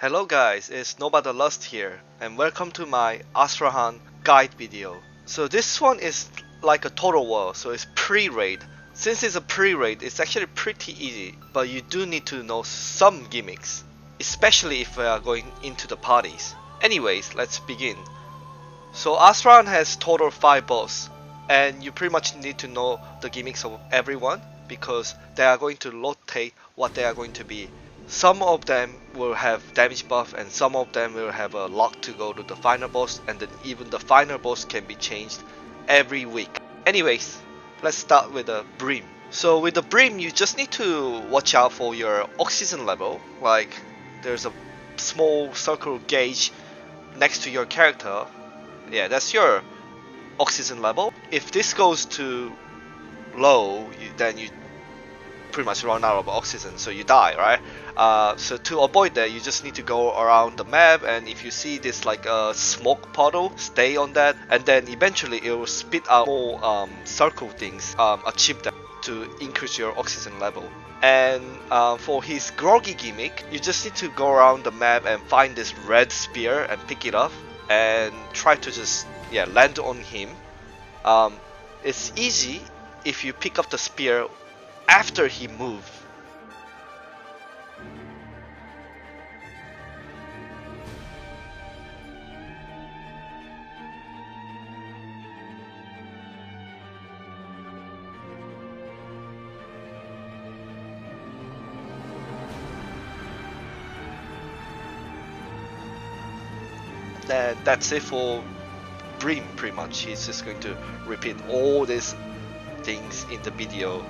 Hello guys, it's Nobody Lust here, and welcome to my Asrahan guide video. So this one is like a total war, so it's pre-raid. Since it's a pre-raid, it's actually pretty easy, but you do need to know some gimmicks, especially if we are going into the parties. Anyways, let's begin. So Asrahan has total 5 boss, and you pretty much need to know the gimmicks of everyone, because they are going to rotate what they are going to be. Some of them will have damage buff and some of them will have a lock to go to the final boss, and then even the final boss can be changed every week. Anyways, let's start with the brim. So with the brim you just need to watch out for your oxygen level. Like there's a small circle gauge next to your character. Yeah, that's your oxygen level. If this goes to low, then you pretty much run out of oxygen, so you die, right? So to avoid that, you just need to go around the map, and if you see this like a smoke puddle, stay on that, and then eventually it will spit out more circle things. Achieve that to increase your oxygen level. And for his groggy gimmick, you just need to go around the map and find this red spear and pick it up and try to just land on him. It's easy if you pick up the spear after he moved. Then that's it for Brim pretty much. He's just going to repeat all these things in the video.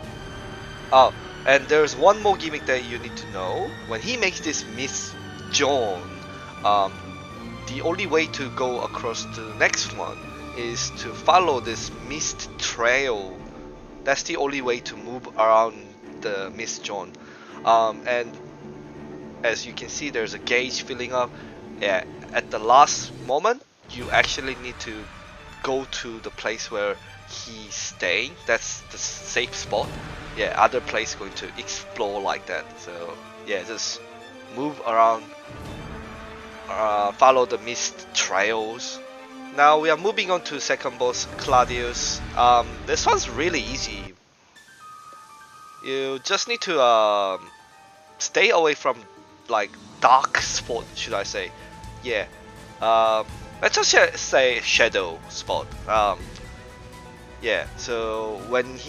Oh, and there's one more gimmick that you need to know. When he makes this Miss John, the only way to go across to the next one is to follow this mist trail. That's the only way to move around the Miss John. And as you can see, there's a gauge filling up. Yeah, at the last moment, you actually need to go to the place where he's staying. That's the safe spot. Yeah, other place going to explore like that. So yeah, just move around, follow the mist trails. Now we are moving on to second boss, Cladis. This one's really easy. You just need to stay away from like dark spot, should I say? Yeah. Let's just say shadow spot. Yeah. So when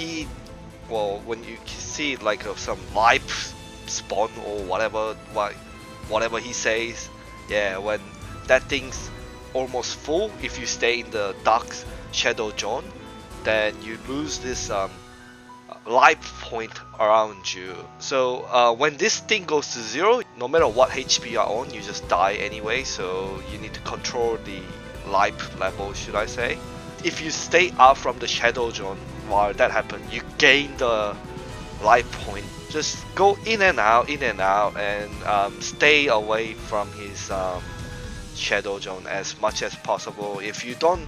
when you see like some life spawn or whatever he says, yeah, when that thing's almost full, if you stay in the dark shadow zone, then you lose this life point around you. So when this thing goes to 0, no matter what HP you are on, you just die anyway, so you need to control the life level, should I say. If you stay out from the shadow zone while that happens, you gain the life point. Just go in and out, and stay away from his shadow zone as much as possible. If you don't,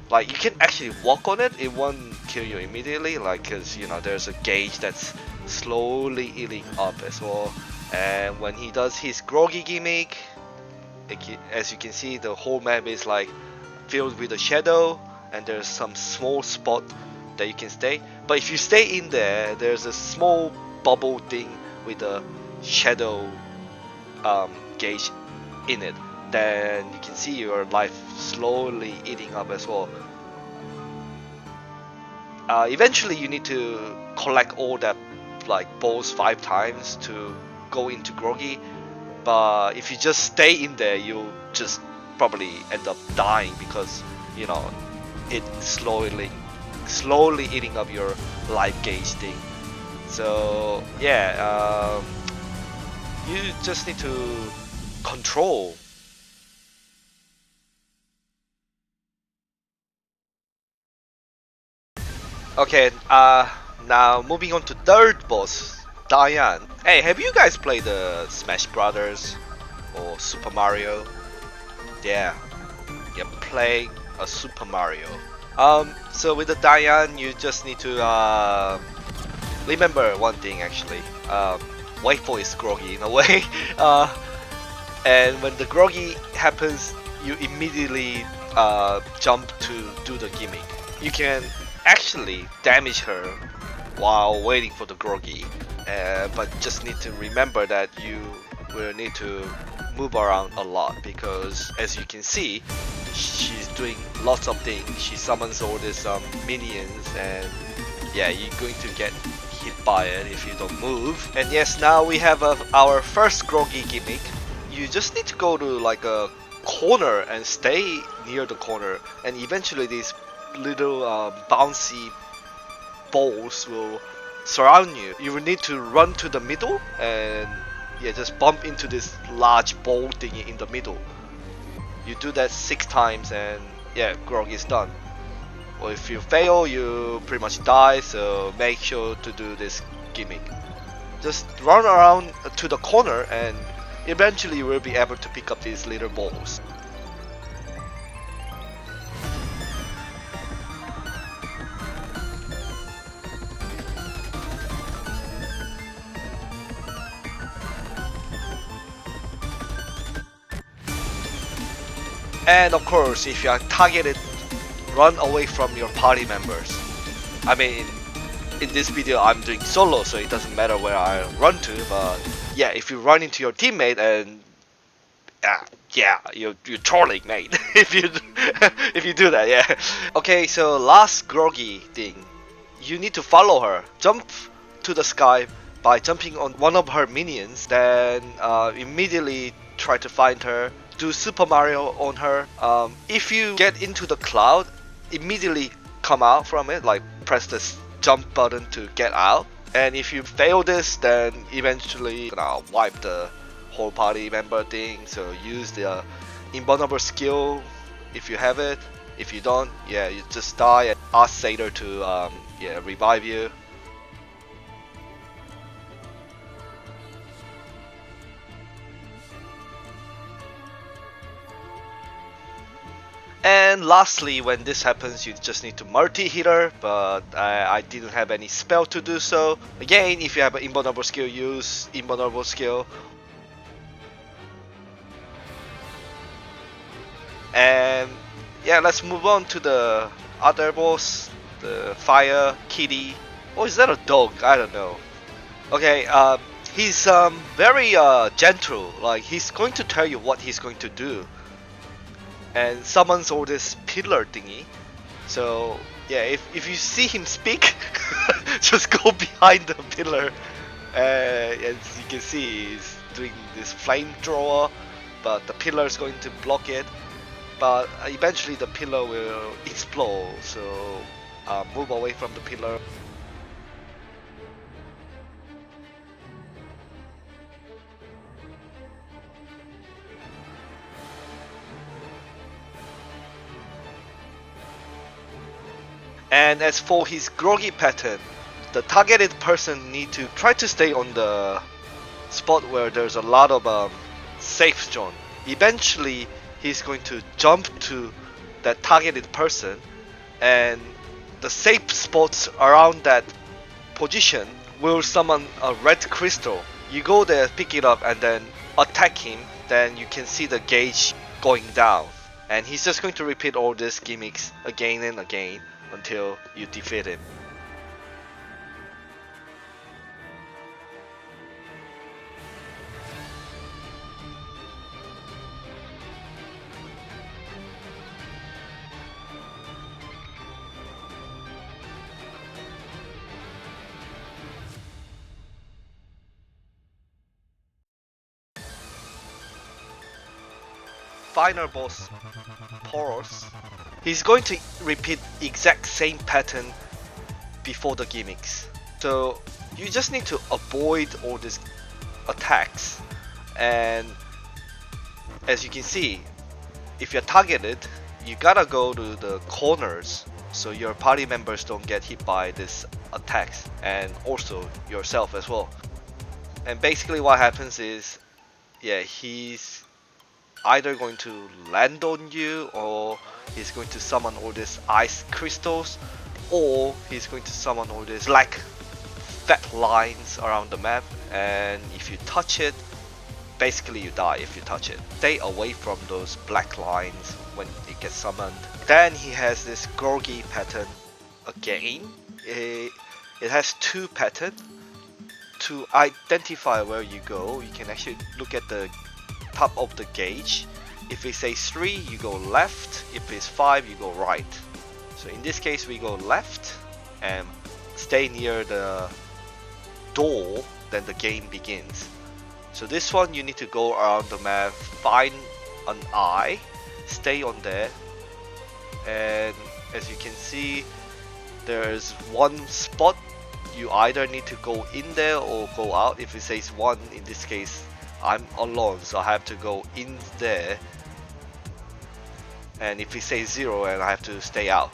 like, you can actually walk on it, it won't kill you immediately, like, cause you know there's a gauge that's slowly eating up as well. And when he does his groggy gimmick, as you can see, the whole map is like filled with a shadow, and there's some small spot that you can stay. But if you stay in there, there's a small bubble thing with a shadow gauge in it. Then you can see your life slowly eating up as well. Eventually you need to collect all that like balls 5 times to go into groggy, but if you just stay in there, you'll just probably end up dying, because you know it slowly eating up your life gauge thing. So yeah, you just need to control. Okay, now moving on to third boss, Diane. Hey, have you guys played the Smash Brothers or Super Mario? Yeah, you play a Super Mario. So with the Diane, you just need to remember one thing actually. Wait for is groggy in a way. And when the groggy happens, you immediately jump to do the gimmick. You can actually damage her while waiting for the groggy, but just need to remember that you will need to move around a lot, because as you can see, she's doing lots of things. She summons all these minions, and yeah, you're going to get hit by it if you don't move. And yes, now we have our first groggy gimmick. You just need to go to like a corner and stay near the corner, and eventually these little bouncy balls will surround you. You will need to run to the middle and yeah, just bump into this large ball thingy in the middle. You do that 6 times and yeah, grog is done. Well, if you fail, you pretty much die, so make sure to do this gimmick. Just run around to the corner and eventually you will be able to pick up these little balls. And of course, if you are targeted, run away from your party members. I mean, in this video I'm doing solo, so it doesn't matter where I run to, but yeah, if you run into your teammate and yeah, you're trolling, mate. if you if you do that, yeah. Okay, so last groggy thing, you need to follow her. Jump to the sky by jumping on one of her minions, then immediately try to find her. Do Super Mario on her. If you get into the cloud, immediately come out from it, like press this jump button to get out. And if you fail this, then eventually gonna wipe the whole party member thing. So use the invulnerable skill if you have it. If you don't, yeah, you just die and ask Satyr to yeah, revive you. And lastly, when this happens, you just need to multi-hit her, but I didn't have any spell to do so. Again, if you have an invulnerable skill, use invulnerable skill. And yeah, let's move on to the other boss, the Fire Kitty. Or is that a dog? I don't know. Okay, he's very gentle. Like, he's going to tell you what he's going to do, and summons all this pillar thingy. So yeah, if you see him speak, just go behind the pillar. As you can see, he's doing this flamethrower, but the pillar is going to block it. But eventually the pillar will explode, so move away from the pillar. And as for his groggy pattern, the targeted person need to try to stay on the spot where there's a lot of safe zone. Eventually, he's going to jump to that targeted person, and the safe spots around that position will summon a red crystal. You go there, pick it up, and then attack him. Then you can see the gauge going down, and he's just going to repeat all these gimmicks again and again until you defeat him. Final boss, Poros, he's going to repeat exact same pattern before the gimmicks. So you just need to avoid all these attacks. And as you can see, if you're targeted, you gotta go to the corners so your party members don't get hit by these attacks, and also yourself as well. And basically what happens is, yeah, he's either going to land on you, or he's going to summon all these ice crystals, or he's going to summon all these black fat lines around the map, and if you touch it, basically you die if you touch it. Stay away from those black lines when it gets summoned. Then he has this Gorgy pattern again. It has two patterns. To identify where you go, you can actually look at the top of the gauge. If it says 3, you go left. If it's 5, you go right. So in this case, we go left and stay near the door, then the game begins. So this one, you need to go around the map, find an eye, stay on there, and as you can see, there's one spot. You either need to go in there or go out. If it says 1, in this case, I'm alone, so I have to go in there. And if it says 0, and I have to stay out.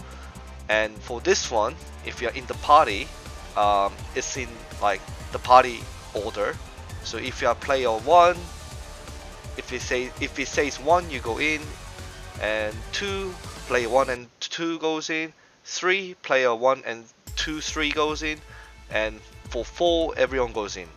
And for this one, if you're in the party, it's in like the party order. So if you are player 1, if it says 1, you go in, and 2, player 1 and 2 goes in, 3, player 1 and 2, 3 goes in, and for 4, everyone goes in.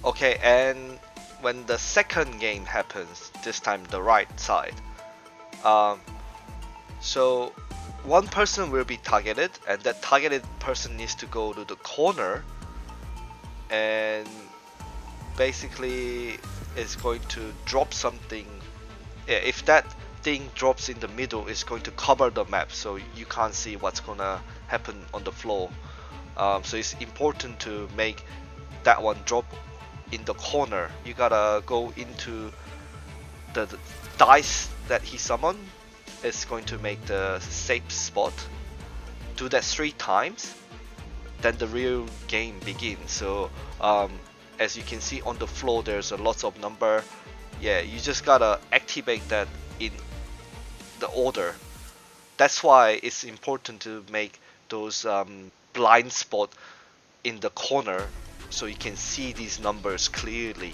Okay, and when the second game happens, this time the right side, so one person will be targeted, and that targeted person needs to go to the corner, and basically is going to drop something. If that thing drops in the middle, it's going to cover the map, so you can't see what's gonna happen on the floor. So it's important to make that one drop in the corner. You gotta go into the dice that he summoned. It's going to make the safe spot. Do that 3 times, then the real game begins. So as you can see on the floor, there's a lots of number. Yeah, you just gotta activate that in the order. That's why it's important to make those blind spot in the corner, so you can see these numbers clearly.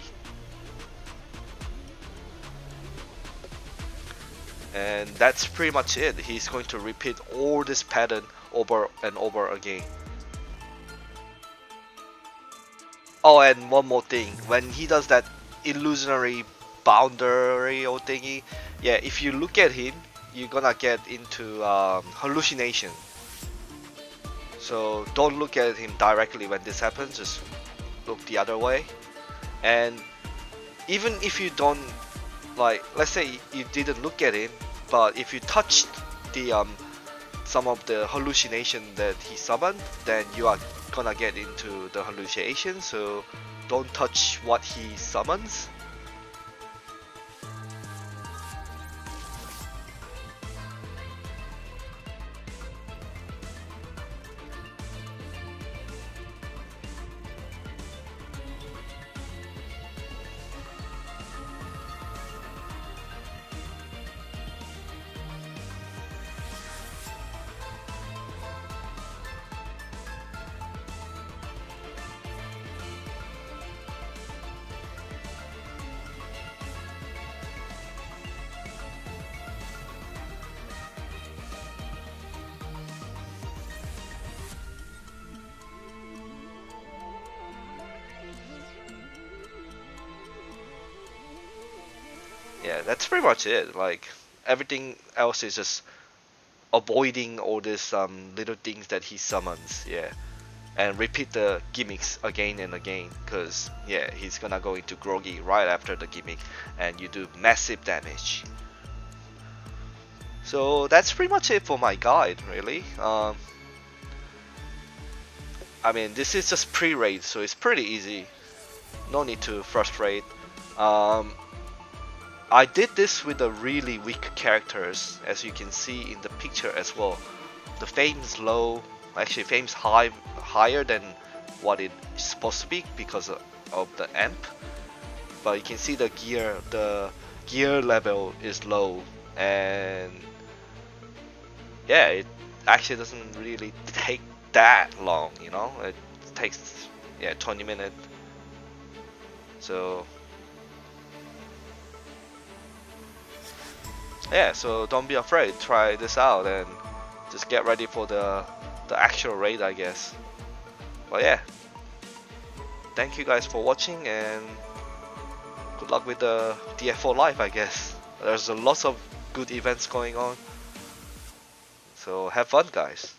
And that's pretty much it. He's going to repeat all this pattern over and over again. Oh, and one more thing. When he does that illusionary boundary or thingy, yeah, if you look at him, you're gonna get into hallucination. So don't look at him directly when this happens, just look the other way. And even if you don't, like, let's say you didn't look at him, but if you touched the some of the hallucination that he summoned, then you are gonna get into the hallucination. So don't touch what he summons. Yeah, that's pretty much it. Like, everything else is just avoiding all these little things that he summons. Yeah, and repeat the gimmicks again and again, because yeah, he's gonna go into groggy right after the gimmick, and you do massive damage. So that's pretty much it for my guide, really. I mean, this is just pre-raid, so it's pretty easy. No need to frustrate. I did this with the really weak characters, as you can see in the picture as well. The fame's low, actually fame's higher than what it's supposed to be because of the amp. But you can see the gear level is low, and yeah, it actually doesn't really take that long, you know. It takes 20 minutes. So Yeah, so don't be afraid. Try this out and just get ready for the actual raid, I guess. But yeah, thank you guys for watching and good luck with the DF4 live, I guess. There's a lots of good events going on. So have fun, guys.